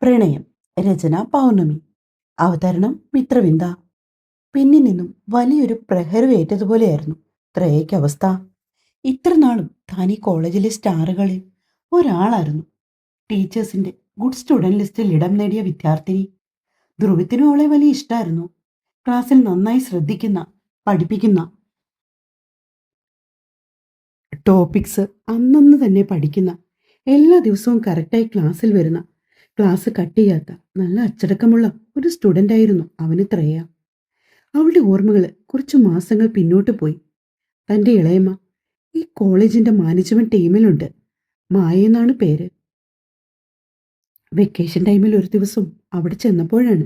പ്രണയം. രചന പൗർണമി. അവതരണം മിത്രവിന്ദ. പിന്നിൽ നിന്നും വലിയൊരു പ്രഹരവേറ്റതുപോലെയായിരുന്നു ത്രേയയ്ക്ക് അവസ്ഥ. ഇത്ര നാളും താൻ ഈ കോളേജിലെ സ്റ്റാറുകളിൽ ഒരാളായിരുന്നു. ടീച്ചേഴ്സിന്റെ ഗുഡ് സ്റ്റുഡന്റ് ലിസ്റ്റിൽ ഇടം നേടിയ വിദ്യാർത്ഥിനി. ധ്രുവത്തിനും അവളെ വലിയ ഇഷ്ടമായിരുന്നു. ക്ലാസ്സിൽ നന്നായി ശ്രദ്ധിക്കുന്ന, പഠിപ്പിക്കുന്ന, ടോപ്പിക്സ് അന്നന്ന് തന്നെ പഠിക്കുന്ന, എല്ലാ ദിവസവും കറക്റ്റായി ക്ലാസ്സിൽ വരുന്ന, ക്ലാസ് കട്ട് ചെയ്യാത്ത, നല്ല അച്ചടക്കമുള്ള ഒരു സ്റ്റുഡൻ്റ് ആയിരുന്നു അവന് ത്രേയ. അവളുടെ ഓർമ്മകൾ കുറച്ചു മാസങ്ങൾ പിന്നോട്ട് പോയി. തൻ്റെ ഇളയമ്മ ഈ കോളേജിന്റെ മാനേജ്മെന്റ് ടീമിലുണ്ട്. മായ എന്നാണ് പേര്. വെക്കേഷൻ ടൈമിൽ ഒരു ദിവസം അവിടെ ചെന്നപ്പോഴാണ്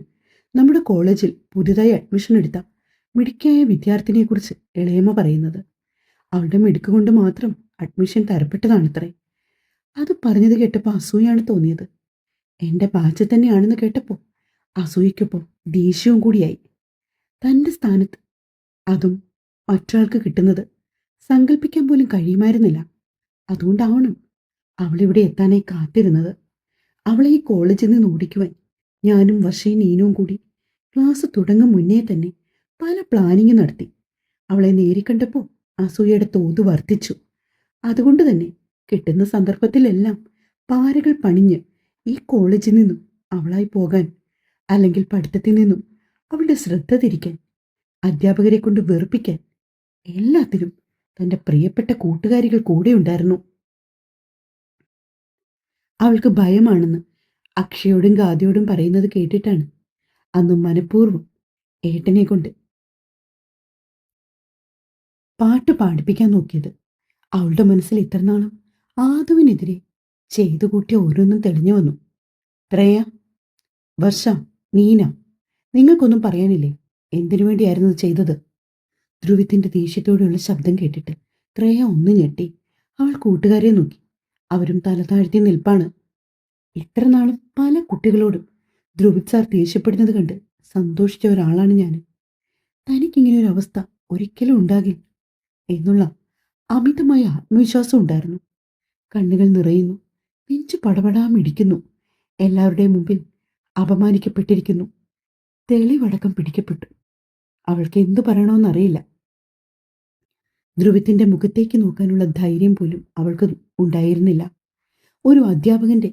നമ്മുടെ കോളേജിൽ പുതുതായി അഡ്മിഷൻ എടുത്ത മിടുക്കിയായ വിദ്യാർത്ഥിനിയെക്കുറിച്ച് ഇളയമ്മ പറയുന്നത്. അവളുടെ മിടുക്ക് കൊണ്ട് മാത്രം അഡ്മിഷൻ തരപ്പെട്ടതാണത്രേ. അത് പറഞ്ഞത് കേട്ടപ്പോൾ അസൂയാണ് തോന്നിയത്. എൻ്റെ ബാച്ച് തന്നെയാണെന്ന് കേട്ടപ്പോൾ അസൂയയ്ക്കൊപ്പം ദേഷ്യവും കൂടിയായി. തൻ്റെ സ്ഥാനത്ത് അതും മറ്റൊരാൾക്ക് കിട്ടുന്നത് സങ്കല്പിക്കാൻ പോലും കഴിയുമായിരുന്നില്ല. അതുകൊണ്ടാവണം അവളിവിടെ എത്താനായി കാത്തിരുന്നത്. അവളെ ഈ കോളേജിൽ നിന്ന് ഓടിക്കുവാൻ ഞാനും വർഷയും നീനവും കൂടി ക്ലാസ് തുടങ്ങും മുന്നേ തന്നെ പല പ്ലാനിങ് നടത്തി. അവളെ നേരിക്കണ്ടപ്പോൾ അസൂയയുടെ തോത് വർദ്ധിച്ചു. അതുകൊണ്ട് തന്നെ കിട്ടുന്ന സന്ദർഭത്തിലെല്ലാം പാരകൾ പണിഞ്ഞ് ഈ കോളേജിൽ നിന്നും അവളായി പോകാൻ, അല്ലെങ്കിൽ പഠിത്തത്തിൽ നിന്നും അവളുടെ ശ്രദ്ധ തിരിക്കാൻ, അധ്യാപകരെ കൊണ്ട് വെറുപ്പിക്കാൻ, എല്ലാത്തിനും തൻ്റെ പ്രിയപ്പെട്ട കൂട്ടുകാരികൾ കൂടെ ഉണ്ടായിരുന്നു. അവൾക്ക് ഭയമാണെന്ന് അക്ഷയോടും ഗാദിയോടും പറയുന്നത് കേട്ടിട്ടാണ് അന്ന് മനഃപൂർവ്വം ഏട്ടനെ കൊണ്ട് പാട്ട് പാടിപ്പിക്കാൻ നോക്കിയത്. അവളുടെ മനസ്സിൽ ഇത്രനാളും ആദുവിനെതിരെ ചെയ്തു കൂട്ടിയ ഓരോന്നും തെളിഞ്ഞു വന്നു. ത്രേയ, വർഷ, നീന, നിങ്ങൾക്കൊന്നും പറയാനില്ലേ? എന്തിനു വേണ്ടിയായിരുന്നു ഇത് ചെയ്തത്? ധ്രുവത്തിന്റെ ദേഷ്യത്തോടെയുള്ള ശബ്ദം കേട്ടിട്ട് ത്രേയ ഒന്ന് ഞെട്ടി. അവൾ കൂട്ടുകാരെ നോക്കി. അവരും തല താഴ്ത്തി നിൽപ്പാണ്. ഇത്ര നാളും പല കുട്ടികളോടും ധ്രുവിത് സാർ ദേഷ്യപ്പെടുന്നത് കണ്ട് സന്തോഷിച്ച ഒരാളാണ് ഞാൻ. തനിക്കിങ്ങനെ ഒരു അവസ്ഥ ഒരിക്കലും ഉണ്ടാകില്ല എന്നുള്ള അമിതമായ ആത്മവിശ്വാസം ഉണ്ടായിരുന്നു. കണ്ണുകൾ നിറയുന്നു, നെഞ്ചു പടപടാമിടിക്കുന്നു. എല്ലാവരുടെയും മുമ്പിൽ അപമാനിക്കപ്പെട്ടിരിക്കുന്നു. തെളിവടക്കം പിടിക്കപ്പെട്ടു. അവൾക്ക് എന്തു പറയണമെന്നറിയില്ല. ധ്രുവത്തിന്റെ മുഖത്തേക്ക് നോക്കാനുള്ള ധൈര്യം പോലും അവൾക്ക് ഉണ്ടായിരുന്നില്ല. ഒരു അധ്യാപകന്റെ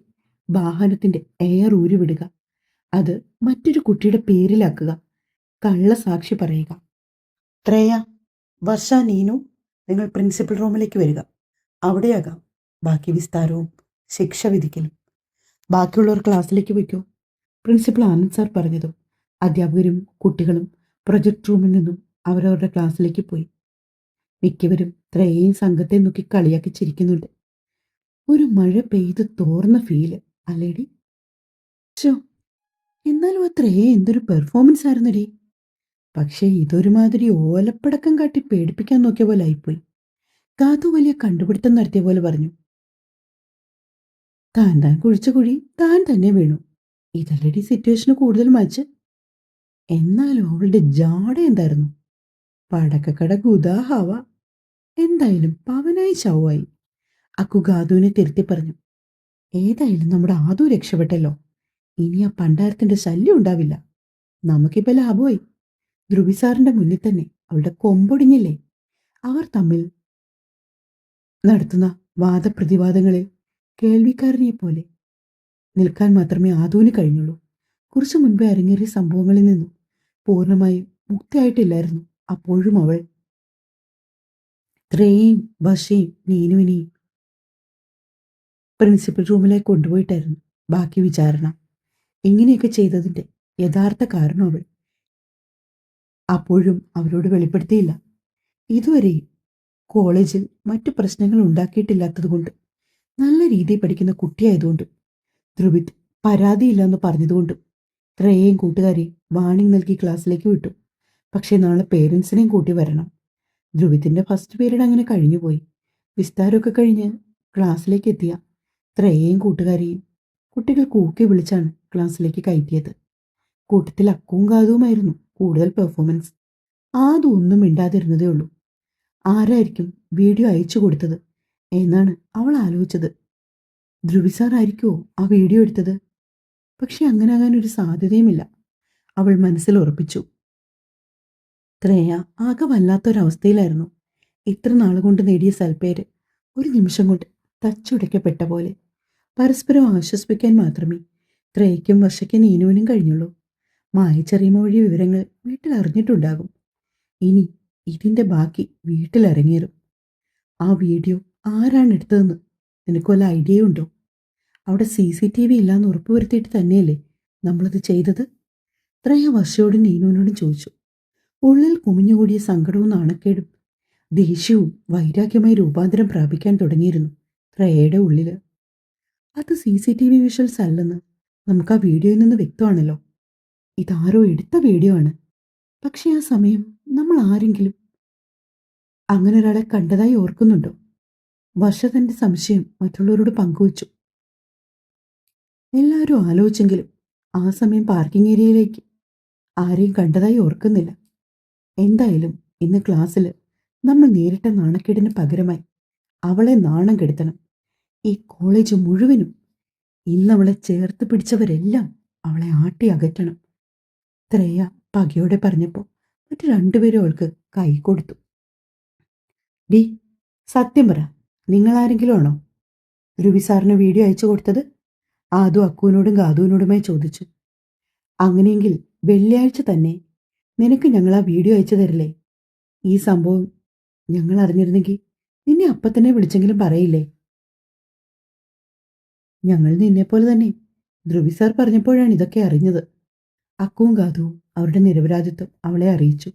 വാഹനത്തിന്റെ എയർ ഊരിവിടുക, അത് മറ്റൊരു കുട്ടിയുടെ പേരിലാക്കുക, കള്ളസാക്ഷി പറയുക. ത്രേയ, വർഷ, നീനു, നിങ്ങൾ പ്രിൻസിപ്പൽ റൂമിലേക്ക് വരിക. അവിടെയാകാം ബാക്കി വിസ്താരവും ശിക്ഷ വിധിക്കലും. ബാക്കിയുള്ളവർ ക്ലാസ്സിലേക്ക് വയ്ക്കൂ. പ്രിൻസിപ്പൽ ആനന്ദ് സാർ പറഞ്ഞതും അധ്യാപകരും കുട്ടികളും പ്രൊജക്ട് റൂമിൽ നിന്നും അവരവരുടെ ക്ലാസ്സിലേക്ക് പോയി. മിക്കവരും ത്രേയയും സംഘത്തെ നോക്കി കളിയാക്കി ചിരിക്കുന്നുണ്ട്. ഒരു മഴ പെയ്ത് തോർന്ന ഫീല് അല്ലേടി? ഷോ, എന്നാലും ആ ത്രേയ എന്തൊരു പെർഫോമൻസ് ആയിരുന്നടി. പക്ഷേ ഇതൊരുമാതിരി ഓലപ്പടക്കം കാട്ടി പേടിപ്പിക്കാൻ നോക്കിയ പോലെ ആയിപ്പോയി. കാത്തു വലിയ കണ്ടുപിടുത്തം നടത്തിയ പോലെ പറഞ്ഞു. താൻ കുഴിച്ച കുഴി താൻ തന്നെ വീണു. ഇതല്ലടി സിറ്റുവേഷന് കൂടുതൽ മാച്ച്. എന്നാലും അവളുടെ ജാട എന്തായിരുന്നു! പടക്കക്കട ഗുദാഹാവ. എന്തായാലും പവനായി ചാവായി. അക്കു ഗാദുവിനെ തിരുത്തി പറഞ്ഞു. ഏതായാലും നമ്മുടെ ആദു രക്ഷപ്പെട്ടല്ലോ. ഇനി ആ പണ്ടാരത്തിന്റെ ശല്യം ഉണ്ടാവില്ല. നമുക്കിപ്പോ ലാഭമായി. ധ്രുവി സാറിന്റെ മുന്നിൽ തന്നെ അവളുടെ കൊമ്പൊടിഞ്ഞില്ലേ. അവർ തമ്മിൽ നടത്തുന്ന വാദപ്രതിവാദങ്ങളിൽ കേൾവിക്കാരനെ പോലെ നിൽക്കാൻ മാത്രമേ ആദുവിന് കഴിഞ്ഞുള്ളൂ. കുറച്ചു മുൻപേ അരങ്ങേറിയ സംഭവങ്ങളിൽ നിന്നും പൂർണ്ണമായും മുക്തിയായിട്ടില്ലായിരുന്നു അപ്പോഴും അവൾ. ത്രേയും വർഷയും നീനുവിനെയും പ്രിൻസിപ്പൽ റൂമിലേക്ക് കൊണ്ടുപോയിട്ടായിരുന്നു ബാക്കി വിചാരണ. ഇങ്ങനെയൊക്കെ ചെയ്തതിന്റെ യഥാർത്ഥ കാരണം അവൾ അപ്പോഴും അവരോട് വെളിപ്പെടുത്തിയില്ല. ഇതുവരെ കോളേജിൽ മറ്റു പ്രശ്നങ്ങൾ ഉണ്ടാക്കിയിട്ടില്ലാത്തതുകൊണ്ട്, നല്ല രീതിയിൽ പഠിക്കുന്ന കുട്ടിയായതുകൊണ്ട്, ധ്രുവിത് പരാതിയില്ലെന്ന് പറഞ്ഞതുകൊണ്ടും ത്രേയും കൂട്ടുകാരെയും വാണിംഗ് നൽകി ക്ലാസ്സിലേക്ക് വിട്ടു. പക്ഷേ നാളെ പേരൻസിനെയും കൂട്ടി വരണം. ധ്രുവിത്തിന്റെ ഫസ്റ്റ് പീരീഡ് അങ്ങനെ കഴിഞ്ഞുപോയി. വിസ്താരമൊക്കെ കഴിഞ്ഞ് ക്ലാസ്സിലേക്ക് എത്തിയ ത്രേയും കൂട്ടുകാരെയും കുട്ടികൾ കൂക്കി വിളിച്ചാണ് ക്ലാസ്സിലേക്ക് കയറ്റിയത്. കൂട്ടത്തിൽ അക്കുവും കാതുവുമായിരുന്നു കൂടുതൽ പെർഫോമൻസ്. ആദ്യം ഒന്നും മിണ്ടാതിരുന്നതേ ഉള്ളൂ. ആരായിരിക്കും വീഡിയോ അയച്ചു കൊടുത്തത് എന്നാണ് അവൾ ആലോചിച്ചത്. ധ്രുവി സാർ ആയിരിക്കുമോ ആ വീഡിയോ എടുത്തത്? പക്ഷെ അങ്ങനെ ആകാൻ ഒരു സാധ്യതയുമില്ല. അവൾ മനസ്സിൽ ഉറപ്പിച്ചു. ശ്രേയ ആകെ വല്ലാത്തൊരവസ്ഥയിലായിരുന്നു. ഇത്ര നാളുകൊണ്ട് നേടിയ സൽപ്പേര് ഒരു നിമിഷം കൊണ്ട് തച്ചുടയ്ക്കപ്പെട്ട പോലെ. പരസ്പരം ആശ്വസിപ്പിക്കാൻ മാത്രമേ ശ്രേയയ്ക്കും വർഷയ്ക്കും നീനുവിനും കഴിഞ്ഞുള്ളൂ. മായച്ചെറിയുമ വഴി വിവരങ്ങൾ വീട്ടിൽ അറിഞ്ഞിട്ടുണ്ടാകും. ഇനി ഇതിന്റെ ബാക്കി വീട്ടിലിറങ്ങിയേറും. ആ വീഡിയോ ആരാണ് എടുത്തതെന്ന് നിനക്ക് വല്ല ഐഡിയ ഉണ്ടോ? അവിടെ CCTV ഇല്ലാന്ന് ഉറപ്പുവരുത്തിയിട്ട് തന്നെയല്ലേ നമ്മളത് ചെയ്തത്? ശ്രേയ വർഷയോടും നീനുവിനോടും ചോദിച്ചു. ഉള്ളിൽ കുമിഞ്ഞുകൂടിയ സങ്കടവും നാണക്കേടും ദേഷ്യവും വൈരാഗ്യമായി രൂപാന്തരം പ്രാപിക്കാൻ തുടങ്ങിയിരുന്നു ശ്രേയയുടെ ഉള്ളില്. അത് CCTV വിഷ്വൽസ് അല്ലെന്ന് നമുക്ക് ആ വീഡിയോയിൽ നിന്ന് വ്യക്തമാണല്ലോ. ഇതാരോ എടുത്ത വീഡിയോ ആണ്. പക്ഷെ ആ സമയം നമ്മൾ ആരെങ്കിലും അങ്ങനെ ഒരാളെ കണ്ടതായി ഓർക്കുന്നുണ്ടോ? വർഷ തന്റെ സംശയം മറ്റുള്ളവരോട് പങ്കുവച്ചു. എല്ലാവരും ആലോചിച്ചെങ്കിലും ആ സമയം പാർക്കിംഗ് ഏരിയയിലേക്ക് ആരെയും കണ്ടതായി ഓർക്കുന്നില്ല. എന്തായാലും ഇന്ന് ക്ലാസ്സിൽ നമ്മൾ നേരിട്ട നാണക്കേടിന് പകരമായി അവളെ നാണം കെടുത്തണം. ഈ കോളേജ് മുഴുവനും ഇന്നവളെ ചേർത്ത് പിടിച്ചവരെല്ലാം അവളെ ആട്ടി അകറ്റണം. ശ്രേയ പകയോടെ പറഞ്ഞപ്പോൾ മറ്റു രണ്ടുപേരും അവൾക്ക് കൈ കൊടുത്തു. ഡി, സത്യം പറ, നിങ്ങളാരെങ്കിലും ആണോ ധ്രുവി സാറിന് വീഡിയോ അയച്ചു കൊടുത്തത്? ആദു അക്കുവിനോടും ഗാദുവിനോടുമായി ചോദിച്ചു. അങ്ങനെയെങ്കിൽ വെള്ളിയാഴ്ച തന്നെ നിനക്ക് ഞങ്ങൾ ആ വീഡിയോ അയച്ചു തരില്ലേ? ഈ സംഭവം ഞങ്ങൾ അറിഞ്ഞിരുന്നെങ്കിൽ നിന്നെ അപ്പം തന്നെ വിളിച്ചെങ്കിലും പറയില്ലേ? ഞങ്ങൾ നിന്നെപ്പോലെ തന്നെ ധ്രുവി സാർ പറഞ്ഞപ്പോഴാണ് ഇതൊക്കെ അറിഞ്ഞത്. അക്കുവും ഗാദുവും അവരുടെ നിരപരാധിത്വം അവളെ അറിയിച്ചു.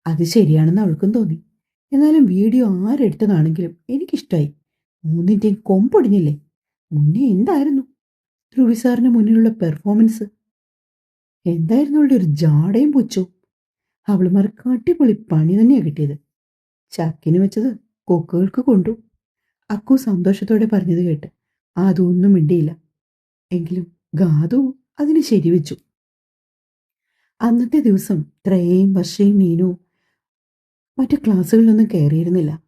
അത് ശരിയാണെന്ന് അവൾക്കും തോന്നി. എന്നാലും വീഡിയോ ആരെടുത്തതാണെങ്കിലും എനിക്കിഷ്ടമായി. മൂന്നിൻ്റെയും കൊമ്പൊടിഞ്ഞില്ലേ? മുന്നേ എന്തായിരുന്നു ധ്രുവി സാറിന് മുന്നിലുള്ള പെർഫോമൻസ്? എന്തായിരുന്നു അവളുടെ ഒരു ജാടയും പുച്ചു? അവളുമാർക്ക് അടിപൊളി പണി തന്നെയാണ് കിട്ടിയത്. ചക്കിന് വെച്ചത് കൊക്കുകൾക്ക് കൊണ്ടു. അക്കു സന്തോഷത്തോടെ പറഞ്ഞത് കേട്ട് അതൊന്നും മിണ്ടിയില്ല. എങ്കിലും ഗാദു അതിന് ശരിവെച്ചു. അന്നത്തെ ദിവസം ത്രയയും വർഷയും നീനുവും മറ്റു ക്ലാസ്സുകളിലൊന്നും കയറിയിരുന്നില്ല.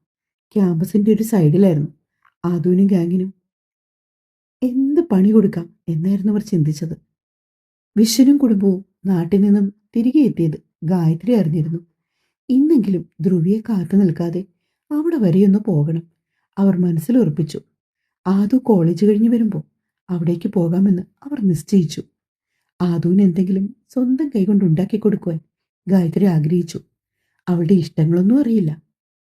ക്യാമ്പസിന്റെ ഒരു സൈഡിലായിരുന്നു. ആദുവിനും ഗാങ്ങിനും എന്ത് പണി കൊടുക്കാം എന്നായിരുന്നു അവർ ചിന്തിച്ചത്. വിശ്വനും കുടുംബവും നാട്ടിൽ നിന്നും തിരികെ എത്തിയത് ഗായത്രി അറിഞ്ഞിരുന്നു. ഇന്നെങ്കിലും ധ്രുവിയെ കാത്തു നിൽക്കാതെ അവിടെ വരെയൊന്ന് പോകണം അവർ മനസ്സിൽ ഉറപ്പിച്ചു. ആദു കോളേജ് കഴിഞ്ഞ് വരുമ്പോൾ അവിടേക്ക് പോകാമെന്ന് അവർ നിശ്ചയിച്ചു. ആദുവിന് എന്തെങ്കിലും സ്വന്തം കൈകൊണ്ട് ഉണ്ടാക്കി കൊടുക്കുവാൻ ഗായത്രി ആഗ്രഹിച്ചു. അവളുടെ ഇഷ്ടങ്ങളൊന്നും അറിയില്ല.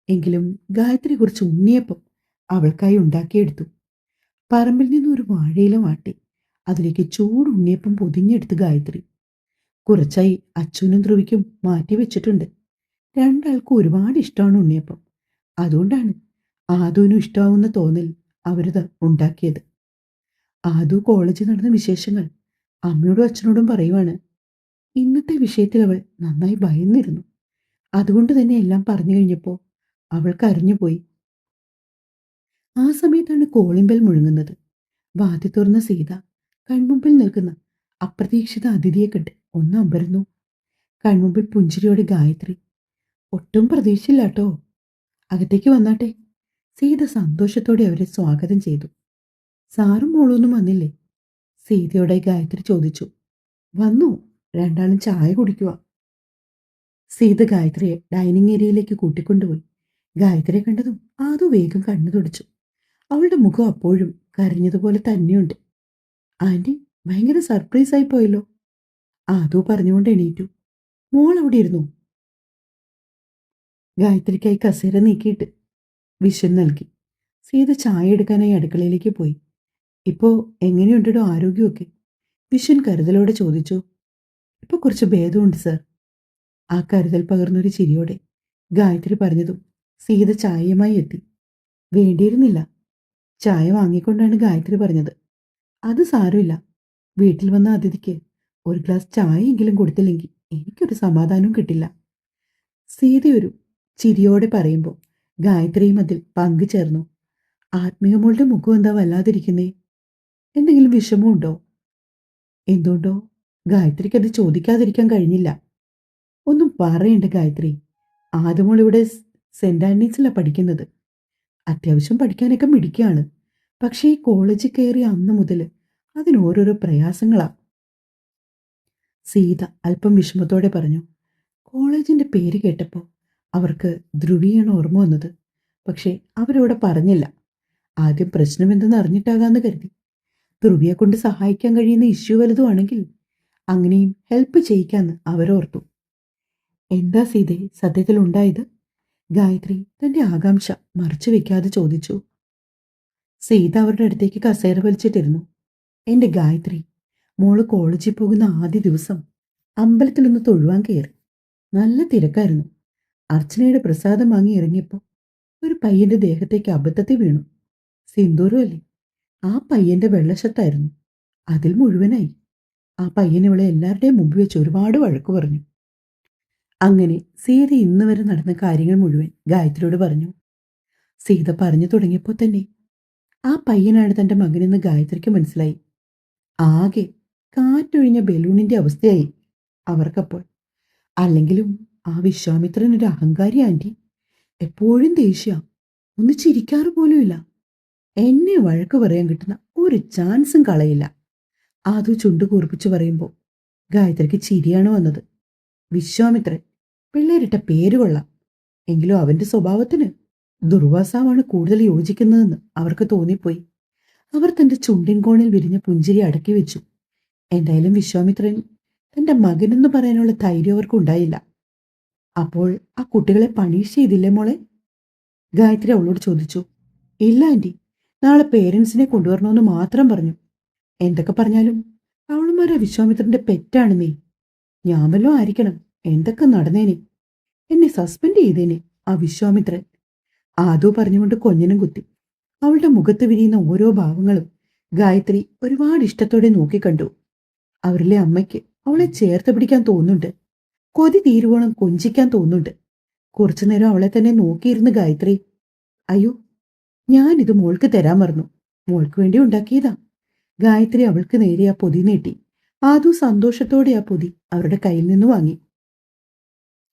എങ്കിലും ഗായത്രി കുറച്ച് ഉണ്ണിയപ്പം അവൾക്കായി ഉണ്ടാക്കിയെടുത്തു. പറമ്പിൽ നിന്ന് ഒരു വാഴയില വാട്ടി അതിലേക്ക് ചൂട് ഉണ്ണിയപ്പം പൊതിഞ്ഞെടുത്ത് ഗായത്രി കുറച്ചായി അച്ഛനും ധ്രുവിക്കും മാറ്റി വെച്ചിട്ടുണ്ട്. രണ്ടാൾക്കും ഒരുപാട് ഇഷ്ടമാണ് ഉണ്ണിയപ്പം. അതുകൊണ്ടാണ് ആദുവിനും ഇഷ്ടമാവുന്ന തോന്നൽ അവരത് ഉണ്ടാക്കിയത്. ആദു കോളേജിൽ നടന്ന വിശേഷങ്ങൾ അമ്മയോടും അച്ഛനോടും പറയുവാണ്. ഇന്നത്തെ വിഷയത്തിൽ അവൾ നന്നായി ഭയന്നിരുന്നു. അതുകൊണ്ട് തന്നെ എല്ലാം പറഞ്ഞു കഴിഞ്ഞപ്പോൾ അവൾ കരഞ്ഞുപോയി. ആ സമയത്താണ് കോളിംഗ് ബെൽ മുഴങ്ങുന്നത്. വാതി തുറന്ന സീത കൺമുമ്പിൽ നിൽക്കുന്ന അപ്രതീക്ഷിത അതിഥിയെ കണ്ട് ഒന്ന് അമ്പരന്നു. കൺമുമ്പിൽ പുഞ്ചിരിയോടെ ഗായത്രി. ഒട്ടും പ്രതീക്ഷിച്ചില്ല കേട്ടോ. അകത്തേക്ക് വന്നാട്ടെ. സീത സന്തോഷത്തോടെ അവരെ സ്വാഗതം ചെയ്തു. സാറും മോളൊന്നും വന്നില്ലേ? സീതയോടെ ഗായത്രി ചോദിച്ചു. വന്നു, രണ്ടാളും ചായ കുടിക്കുക. സീത ഗായത്രിയെ ഡൈനിങ് ഏരിയയിലേക്ക് കൂട്ടിക്കൊണ്ടുപോയി. ഗായത്രിയെ കണ്ടതും ആദു വേഗം കണ്ണു തുടച്ചു. അവളുടെ മുഖം അപ്പോഴും കരഞ്ഞതുപോലെ തന്നെയുണ്ട്. ആന്റി, ഭയങ്കര സർപ്രൈസ് ആയി പോയല്ലോ. ആദു പറഞ്ഞുകൊണ്ട് എണീറ്റു. മോൾ അവിടെ ഇരുന്നു. ഗായത്രിക്കായി കസേര നീക്കിയിട്ട് വിഷൻ നൽകി. സീത ചായ എടുക്കാനായി അടുക്കളയിലേക്ക് പോയി. ഇപ്പോ എങ്ങനെയുണ്ടോ ആരോഗ്യമൊക്കെ? വിഷൻ കരുതലോടെ ചോദിച്ചു. ഇപ്പൊ കുറച്ച് ഭേദമുണ്ട് സർ. ആ കരുതൽ പകർന്നൊരു ചിരിയോടെ ഗായത്രി പറഞ്ഞതും സീത ചായയുമായി എത്തി. വേണ്ടിയിരുന്നില്ല. ചായ വാങ്ങിക്കൊണ്ടാണ് ഗായത്രി പറഞ്ഞത്. അത് സാരമില്ല. വീട്ടിൽ വന്ന അതിഥിക്ക് ഒരു ഗ്ലാസ് ചായയെങ്കിലും കൊടുത്തില്ലെങ്കിൽ എനിക്കൊരു സമാധാനവും കിട്ടില്ല. സീതയൊരു ചിരിയോടെ പറയുമ്പോൾ ഗായത്രിയും അതിൽ പങ്കുചേർന്നു. ആത്മീയമോളുടെ മുഖം എന്താ വല്ലാതിരിക്കുന്നേ? എന്തെങ്കിലും വിഷമമുണ്ടോ? എന്തുകൊണ്ടോ ഗായത്രിക്ക് അത് ചോദിക്കാതിരിക്കാൻ കഴിഞ്ഞില്ല. ഒന്നും പറയണ്ട ഗായത്രി. ആദ്യമോൾ ഇവിടെ സെന്റ് ആന്റണീസിലാണ് പഠിക്കുന്നത്. അത്യാവശ്യം പഠിക്കാനൊക്കെ മിടിക്കുകയാണ്. പക്ഷേ ഈ കോളേജിൽ കയറിയ അന്ന് മുതൽ അതിന് ഓരോരോ പ്രയാസങ്ങളാ. സീത അല്പം വിഷമത്തോടെ പറഞ്ഞു. കോളേജിന്റെ പേര് കേട്ടപ്പോൾ അവർക്ക് ധ്രുവിയാണ് ഓർമ്മ വന്നത്. പക്ഷേ അവരവിടെ പറഞ്ഞില്ല. ആദ്യം പ്രശ്നം എന്തെന്ന് അറിഞ്ഞിട്ടാകാന്ന് കരുതി. ധ്രുവിയെ കൊണ്ട് സഹായിക്കാൻ കഴിയുന്ന ഇഷ്യൂ വലുതുമാണെങ്കിൽ അങ്ങനെയും ഹെൽപ്പ് ചെയ്യിക്കാന്ന് അവരോർത്തു. എന്താ സീതേ സത്യത്തിൽ ഉണ്ടായത്? ഗായത്രി തന്റെ ആകാംക്ഷ മറച്ചു വെക്കാതെ ചോദിച്ചു. സീത അവരുടെ അടുത്തേക്ക് കസേര വലിച്ചിട്ടിരുന്നു. എന്റെ ഗായത്രി, മോള് കോളേജിൽ പോകുന്ന ആദ്യ ദിവസം അമ്പലത്തിലൊന്ന് തൊഴുവാൻ കയറി. നല്ല തിരക്കായിരുന്നു. അർച്ചനയുടെ പ്രസാദം വാങ്ങി ഇറങ്ങിയപ്പോൾ ഒരു പയ്യന്റെ ദേഹത്തേക്ക് അബദ്ധത്തിൽ വീണു. സിന്ദൂരമല്ലേ? ആ പയ്യന്റെ വെള്ളഷർട്ടായിരുന്നു. അതിൽ മുഴുവനായി. ആ പയ്യൻ ഇവളെ എല്ലാവരുടെയും മുമ്പ് വെച്ച് ഒരുപാട് വഴക്കു പറഞ്ഞു. അങ്ങനെ സീത ഇന്ന് വരെ നടന്ന കാര്യങ്ങൾ മുഴുവൻ ഗായത്രിയോട് പറഞ്ഞു. സീത പറഞ്ഞു തുടങ്ങിയപ്പോൾ തന്നെ ആ പയ്യനാണ് തന്റെ മകനെന്ന് ഗായത്രിക്ക് മനസ്സിലായി. ആകെ കാറ്റൊഴിഞ്ഞ ബലൂണിന്റെ അവസ്ഥയായി അവർക്കപ്പോൾ. അല്ലെങ്കിലും ആ വിശ്വാമിത്രൻ ഒരു അഹങ്കാരി ആന്റി. എപ്പോഴും ദേഷ്യ. ഒന്ന് ചിരിക്കാറ് പോലുമില്ല. എന്നെ വഴക്ക് പറയാൻ കിട്ടുന്ന ഒരു ചാൻസും കളയില്ല. ആദു ചുണ്ടു കൂർപ്പിച്ചു പറയുമ്പോൾ ഗായത്രിക്ക് ചിരിയാണ് വന്നത്. വിശ്വാമിത്രൻ പിള്ളേരിട്ട പേര് കൊള്ളാം. എങ്കിലും അവന്റെ സ്വഭാവത്തിന് ദുർവാസാവാണ് കൂടുതൽ യോജിക്കുന്നതെന്ന് അവർക്ക് തോന്നിപ്പോയി. അവർ തന്റെ ചുണ്ടിൻ കോണിൽ വിരിഞ്ഞ പുഞ്ചിരി അടക്കി വെച്ചു. എന്തായാലും വിശ്വാമിത്രൻ തന്റെ മകനെന്ന് പറയാനുള്ള ധൈര്യം അവർക്കുണ്ടായില്ല. അപ്പോൾ ആ കുട്ടികളെ പണിഷ് ചെയ്തില്ലേ മോളെ? ഗായത്രി അവളോട് ചോദിച്ചു. ഇല്ല ആന്റി, നാളെ പേരൻസിനെ കൊണ്ടുവരണമെന്ന് മാത്രം പറഞ്ഞു. എന്തൊക്കെ പറഞ്ഞാലും അവളുമാരാ വിശ്വാമിത്രന്റെ പെറ്റാണ് നീ. ഞാൻ വല്ലോ ആയിരിക്കണം എന്തൊക്കെ നടന്നേനെ. എന്നെ സസ്പെൻഡ് ചെയ്തേനെ ആ വിശ്വാമിത്രൻ. ആദോ പറഞ്ഞുകൊണ്ട് കൊഞ്ഞനും കുത്തി. അവളുടെ മുഖത്ത് വിരിയുന്ന ഓരോ ഭാവങ്ങളും ഗായത്രി ഒരുപാട് ഇഷ്ടത്തോടെ നോക്കിക്കണ്ടു. അവരിലെ അമ്മയ്ക്ക് അവളെ ചേർത്ത് പിടിക്കാൻ തോന്നുന്നുണ്ട്. കൊതി തീരുവോളം കൊഞ്ചിക്കാൻ തോന്നുന്നുണ്ട്. കുറച്ചുനേരം അവളെ തന്നെ നോക്കിയിരുന്ന് ഗായത്രി, അയ്യോ, ഞാനിത് മോൾക്ക് തരാൻ മറന്നു. മോൾക്ക് വേണ്ടി ഉണ്ടാക്കിയതാ. ഗായത്രി അവൾക്ക് നേരെ ആ പൊതി നീട്ടി. ആദു സന്തോഷത്തോടെ ആ പൊതി അവരുടെ കയ്യിൽ നിന്ന് വാങ്ങി.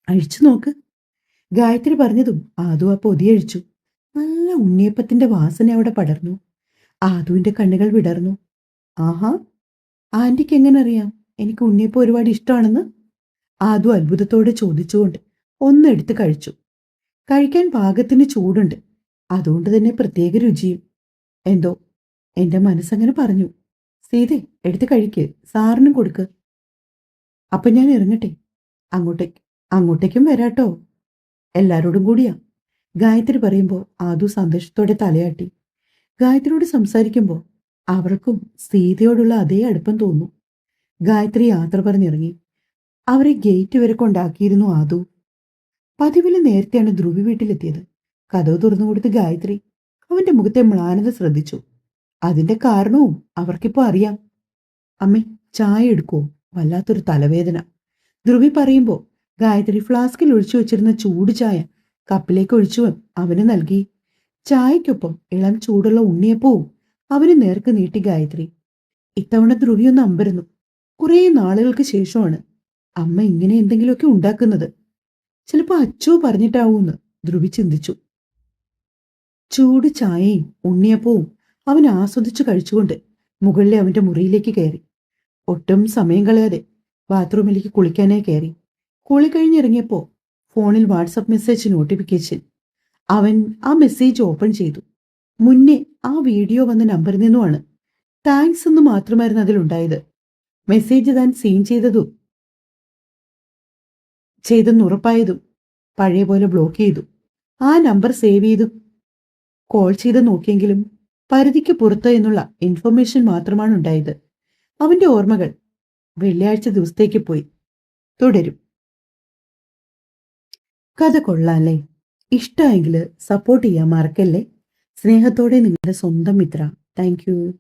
അഴിച്ചു നോക്ക്. ഗായത്രി പറഞ്ഞതും ആദു ആ പൊതി അഴിച്ചു. നല്ല ഉണ്ണിയപ്പത്തിന്റെ വാസന അവിടെ പടർന്നു. ആദുവിന്റെ കണ്ണുകൾ വിടർന്നു. ആഹാ, ആന്റിക്ക് എങ്ങനെ അറിയാം എനിക്ക് ഉണ്ണിയപ്പം ഒരുപാട് ഇഷ്ടമാണെന്ന്? ആദു അത്ഭുതത്തോടെ ചോദിച്ചുകൊണ്ട് ഒന്നെടുത്ത് കഴിച്ചു. കഴിക്കാൻ പാകത്തിന് ചൂടുണ്ട്. അതുകൊണ്ട് തന്നെ പ്രത്യേക രുചിയും. എന്തോ എന്റെ മനസ്സങ്ങനെ പറഞ്ഞു. സീതേ, എടുത്ത് കഴിക്ക്, സാറിനും കൊടുക്ക്. അപ്പൊ ഞാൻ ഇറങ്ങട്ടെ? അങ്ങോട്ടേക്കും വരാട്ടോ. എല്ലാരോടും കൂടിയാ. ഗായത്രി പറയുമ്പോൾ ആദു സന്തോഷത്തോടെ തലയാട്ടി. ഗായത്രിയോട് സംസാരിക്കുമ്പോൾ അവർക്കും സീതയോടുള്ള അതേ അടുപ്പം തോന്നുന്നു. ഗായത്രി യാത്ര പറഞ്ഞിറങ്ങി. അവരെ ഗേറ്റ് വരെ കൊണ്ടാക്കിയിരുന്നു ആദു. പതിവില് നേരത്തെയാണ് ധ്രുവി വീട്ടിലെത്തിയത്. കതവ് തുറന്നു കൊടുത്ത് ഗായത്രി അവന്റെ മുഖത്തെ മ്ലാനത ശ്രദ്ധിച്ചു. അതിന്റെ കാരണവും അവർക്കിപ്പോ അറിയാം. അമ്മേ, ചായ എടുക്കുവോ? വല്ലാത്തൊരു തലവേദന. ധ്രുവി പറയുമ്പോൾ ഗായത്രി ഫ്ലാസ്കിൽ ഒഴിച്ചു വെച്ചിരുന്ന ചൂട് ചായ കപ്പിലേക്ക് ഒഴിച്ചു അവന് നൽകി. ചായക്കൊപ്പം ഇളം ചൂടുള്ള ഉണ്ണിയപ്പവും അവന് നേർക്ക് നീട്ടി ഗായത്രി. ഇത്തവണ ധ്രുവി ഒന്ന് അമ്പരന്നു. കുറേ നാളുകൾക്ക് ശേഷമാണ് അമ്മ ഇങ്ങനെ എന്തെങ്കിലുമൊക്കെ ഉണ്ടാക്കുന്നത്. ചിലപ്പോ അച്ചു പറഞ്ഞിട്ടാവൂന്ന് ധ്രുവി ചിന്തിച്ചു. ചൂട് ചായയും ഉണ്ണിയപ്പവും അവൻ ആസ്വദിച്ചു കഴിച്ചുകൊണ്ട് മുകളിലെ അവന്റെ മുറിയിലേക്ക് കയറി. ഒട്ടും സമയം കളയാതെ ബാത്റൂമിലേക്ക് കുളിക്കാനായി കയറി. കുളി കഴിഞ്ഞിറങ്ങിയപ്പോ ഫോണിൽ വാട്സപ്പ് മെസ്സേജ് നോട്ടിഫിക്കേഷൻ. അവൻ ആ മെസ്സേജ് ഓപ്പൺ ചെയ്തു. മുന്നേ ആ വീഡിയോ വന്ന നമ്പറിൽ നിന്നുമാണ്. താങ്ക്സ് എന്ന് മാത്രമായിരുന്നു അതിലുണ്ടായത്. മെസ്സേജ് താൻ സീൻ ചെയ്തെന്ന് ഉറപ്പായതും പഴയ പോലെ ബ്ലോക്ക് ചെയ്തു. ആ നമ്പർ സേവ് ചെയ്തു കോൾ ചെയ്ത് നോക്കിയെങ്കിലും പരിധിക്ക് പുറത്ത് എന്നുള്ള ഇൻഫർമേഷൻ മാത്രമാണ് ഉണ്ടായത്. അവന്റെ ഓർമ്മകൾ വെള്ളിയാഴ്ച ദിവസത്തേക്ക് പോയി. തുടരും. കഥ കൊള്ളാല്ലേ? ഇഷ്ടമായെങ്കിൽ സപ്പോർട്ട് ചെയ്യാൻ മറക്കല്ലേ. സ്നേഹത്തോടെ നിങ്ങളുടെ സ്വന്തം മിത്ര. Thank you.